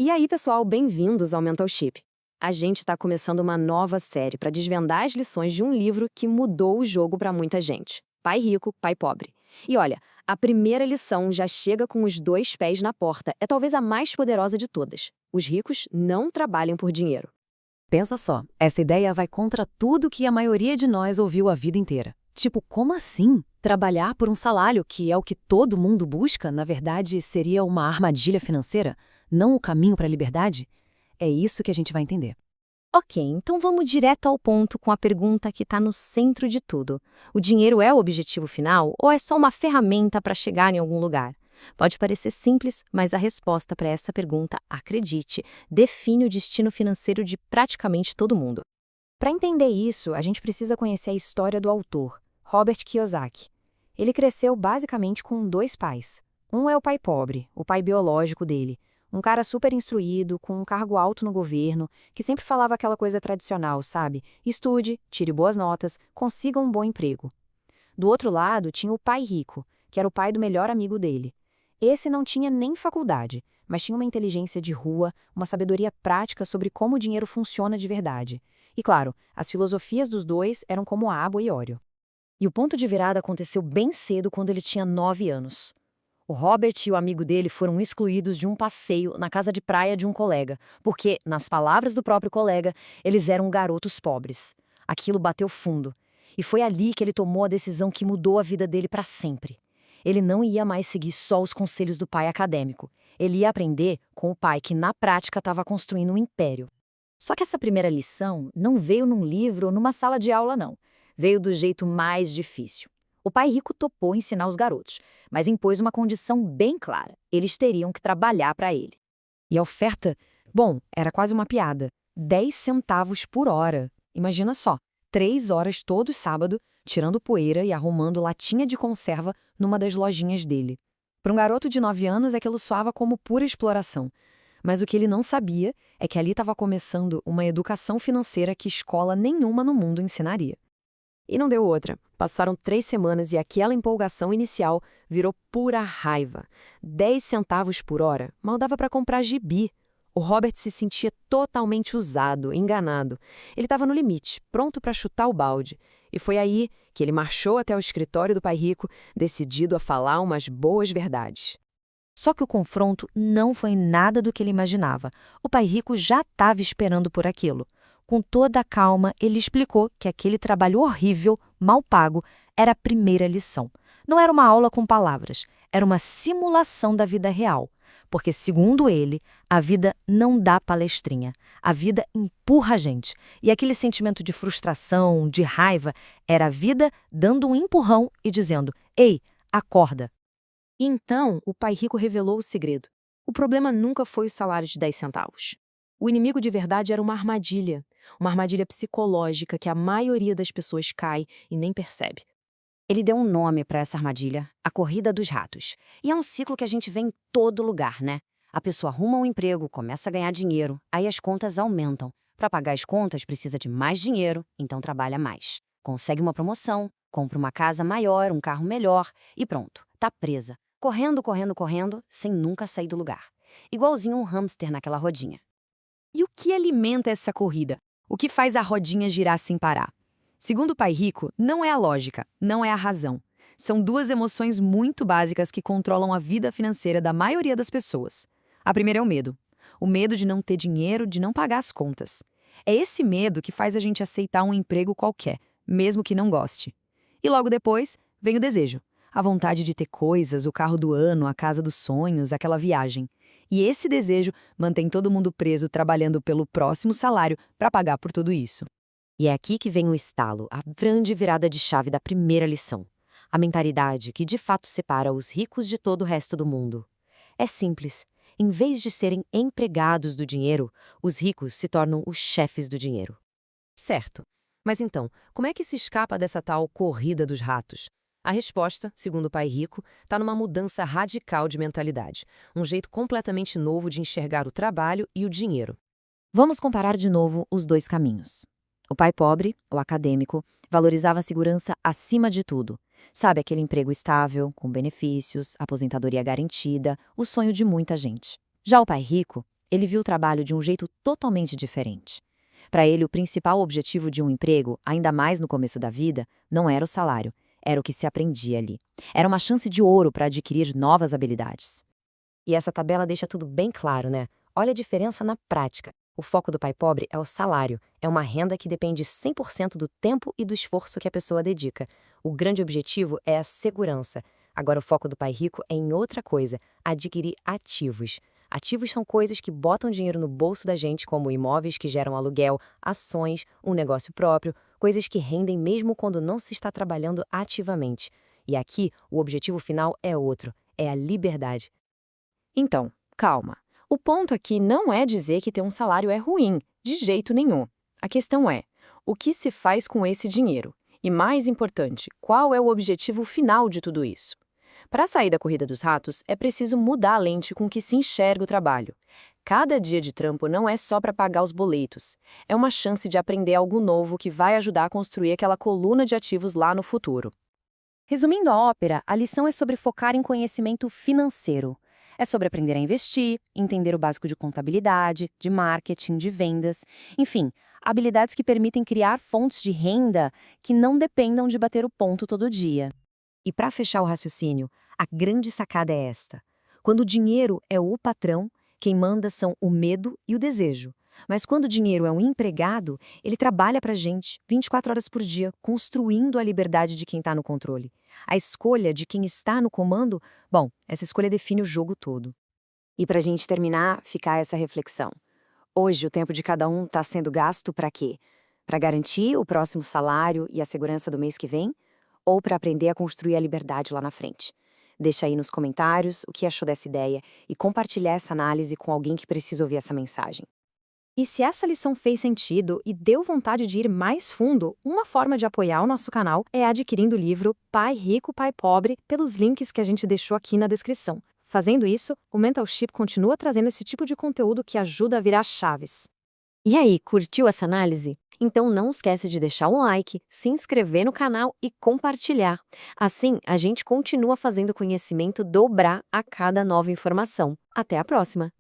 E aí, pessoal, bem-vindos ao Mental Chip. A gente está começando uma nova série para desvendar as lições de um livro que mudou o jogo para muita gente. Pai Rico, Pai Pobre. E olha, a primeira lição já chega com os dois pés na porta. É talvez a mais poderosa de todas. Os ricos não trabalham por dinheiro. Pensa só, essa ideia vai contra tudo que a maioria de nós ouviu a vida inteira. Tipo, como assim? Trabalhar por um salário, que é o que todo mundo busca, na verdade, seria uma armadilha financeira? Não o caminho para a liberdade? É isso que a gente vai entender. Ok, então vamos direto ao ponto com a pergunta que está no centro de tudo. O dinheiro é o objetivo final ou é só uma ferramenta para chegar em algum lugar? Pode parecer simples, mas a resposta para essa pergunta, acredite, define o destino financeiro de praticamente todo mundo. Para entender isso, a gente precisa conhecer a história do autor, Robert Kiyosaki. Ele cresceu basicamente com dois pais. Um é o pai pobre, o pai biológico dele. Um cara super instruído, com um cargo alto no governo, que sempre falava aquela coisa tradicional, sabe? Estude, tire boas notas, consiga um bom emprego. Do outro lado, tinha o pai rico, que era o pai do melhor amigo dele. Esse não tinha nem faculdade, mas tinha uma inteligência de rua, uma sabedoria prática sobre como o dinheiro funciona de verdade. E claro, as filosofias dos dois eram como água e óleo. E o ponto de virada aconteceu bem cedo, quando ele tinha 9 anos. O Robert e o amigo dele foram excluídos de um passeio na casa de praia de um colega, porque, nas palavras do próprio colega, eles eram garotos pobres. Aquilo bateu fundo. E foi ali que ele tomou a decisão que mudou a vida dele para sempre. Ele não ia mais seguir só os conselhos do pai acadêmico. Ele ia aprender com o pai que, na prática, estava construindo um império. Só que essa primeira lição não veio num livro ou numa sala de aula, não. Veio do jeito mais difícil. O pai rico topou ensinar os garotos, mas impôs uma condição bem clara: eles teriam que trabalhar para ele. E a oferta? Bom, era quase uma piada. 10 centavos por hora. Imagina só, 3 horas todo sábado, tirando poeira e arrumando latinha de conserva numa das lojinhas dele. Para um garoto de 9 anos, aquilo soava como pura exploração. Mas o que ele não sabia é que ali estava começando uma educação financeira que escola nenhuma no mundo ensinaria. E não deu outra. Passaram 3 semanas e aquela empolgação inicial virou pura raiva. 10 centavos por hora mal dava para comprar gibi. O Robert se sentia totalmente usado, enganado. Ele estava no limite, pronto para chutar o balde. E foi aí que ele marchou até o escritório do pai rico, decidido a falar umas boas verdades. Só que o confronto não foi nada do que ele imaginava. O pai rico já estava esperando por aquilo. Com toda a calma, ele explicou que aquele trabalho horrível, mal pago, era a primeira lição. Não era uma aula com palavras, era uma simulação da vida real. Porque, segundo ele, a vida não dá palestrinha. A vida empurra a gente. E aquele sentimento de frustração, de raiva, era a vida dando um empurrão e dizendo: "Ei, acorda." E então, o pai rico revelou o segredo. O problema nunca foi o salário de 10 centavos. O inimigo de verdade era uma armadilha psicológica que a maioria das pessoas cai e nem percebe. Ele deu um nome para essa armadilha: a corrida dos ratos. E é um ciclo que a gente vê em todo lugar, né? A pessoa arruma um emprego, começa a ganhar dinheiro, aí as contas aumentam. Para pagar as contas precisa de mais dinheiro, então trabalha mais. Consegue uma promoção, compra uma casa maior, um carro melhor e pronto, tá presa. Correndo, correndo, correndo, sem nunca sair do lugar. Igualzinho um hamster naquela rodinha. E o que alimenta essa corrida? O que faz a rodinha girar sem parar? Segundo o pai rico, não é a lógica, não é a razão. São duas emoções muito básicas que controlam a vida financeira da maioria das pessoas. A primeira é o medo. O medo de não ter dinheiro, de não pagar as contas. É esse medo que faz a gente aceitar um emprego qualquer, mesmo que não goste. E logo depois, vem o desejo. A vontade de ter coisas, o carro do ano, a casa dos sonhos, aquela viagem. E esse desejo mantém todo mundo preso trabalhando pelo próximo salário para pagar por tudo isso. E é aqui que vem o estalo, a grande virada de chave da primeira lição. A mentalidade que de fato separa os ricos de todo o resto do mundo. É simples. Em vez de serem empregados do dinheiro, os ricos se tornam os chefes do dinheiro. Certo. Mas então, como é que se escapa dessa tal corrida dos ratos? A resposta, segundo o pai rico, está numa mudança radical de mentalidade, um jeito completamente novo de enxergar o trabalho e o dinheiro. Vamos comparar de novo os dois caminhos. O pai pobre, o acadêmico, valorizava a segurança acima de tudo. Sabe, aquele emprego estável, com benefícios, aposentadoria garantida, o sonho de muita gente. Já o pai rico Ele viu o trabalho de um jeito totalmente diferente. Para ele, o principal objetivo de um emprego, ainda mais no começo da vida, não era o salário, era o que se aprendia ali. Era uma chance de ouro para adquirir novas habilidades. E essa tabela deixa tudo bem claro, né? Olha a diferença na prática. O foco do pai pobre é o salário, é uma renda que depende 100% do tempo e do esforço que a pessoa dedica. O grande objetivo é a segurança. Agora o foco do pai rico é em outra coisa, adquirir ativos. Ativos são coisas que botam dinheiro no bolso da gente, como imóveis que geram aluguel, ações, um negócio próprio, coisas que rendem mesmo quando não se está trabalhando ativamente. E aqui, o objetivo final é outro, é a liberdade. Então, calma. O ponto aqui não é dizer que ter um salário é ruim, de jeito nenhum. A questão é, o que se faz com esse dinheiro? E mais importante, qual é o objetivo final de tudo isso? Para sair da corrida dos ratos, é preciso mudar a lente com que se enxerga o trabalho. Cada dia de trampo não é só para pagar os boletos. É uma chance de aprender algo novo que vai ajudar a construir aquela coluna de ativos lá no futuro. Resumindo a ópera, a lição é sobre focar em conhecimento financeiro. É sobre aprender a investir, entender o básico de contabilidade, de marketing, de vendas, enfim, habilidades que permitem criar fontes de renda que não dependam de bater o ponto todo dia. E para fechar o raciocínio, a grande sacada é esta. Quando o dinheiro é o patrão, quem manda são o medo e o desejo. Mas quando o dinheiro é um empregado, ele trabalha para a gente 24 horas por dia, construindo a liberdade de quem está no controle. A escolha de quem está no comando, bom, essa escolha define o jogo todo. E para a gente terminar, ficar essa reflexão. Hoje o tempo de cada um está sendo gasto para quê? Para garantir o próximo salário e a segurança do mês que vem? Ou para aprender a construir a liberdade lá na frente? Deixa aí nos comentários o que achou dessa ideia e compartilhar essa análise com alguém que precisa ouvir essa mensagem. E se essa lição fez sentido e deu vontade de ir mais fundo, uma forma de apoiar o nosso canal é adquirindo o livro Pai Rico, Pai Pobre pelos links que a gente deixou aqui na descrição. Fazendo isso, o Mentorship continua trazendo esse tipo de conteúdo que ajuda a virar chaves. E aí, curtiu essa análise? Então não esquece de deixar um like, se inscrever no canal e compartilhar. Assim, a gente continua fazendo o conhecimento dobrar a cada nova informação. Até a próxima!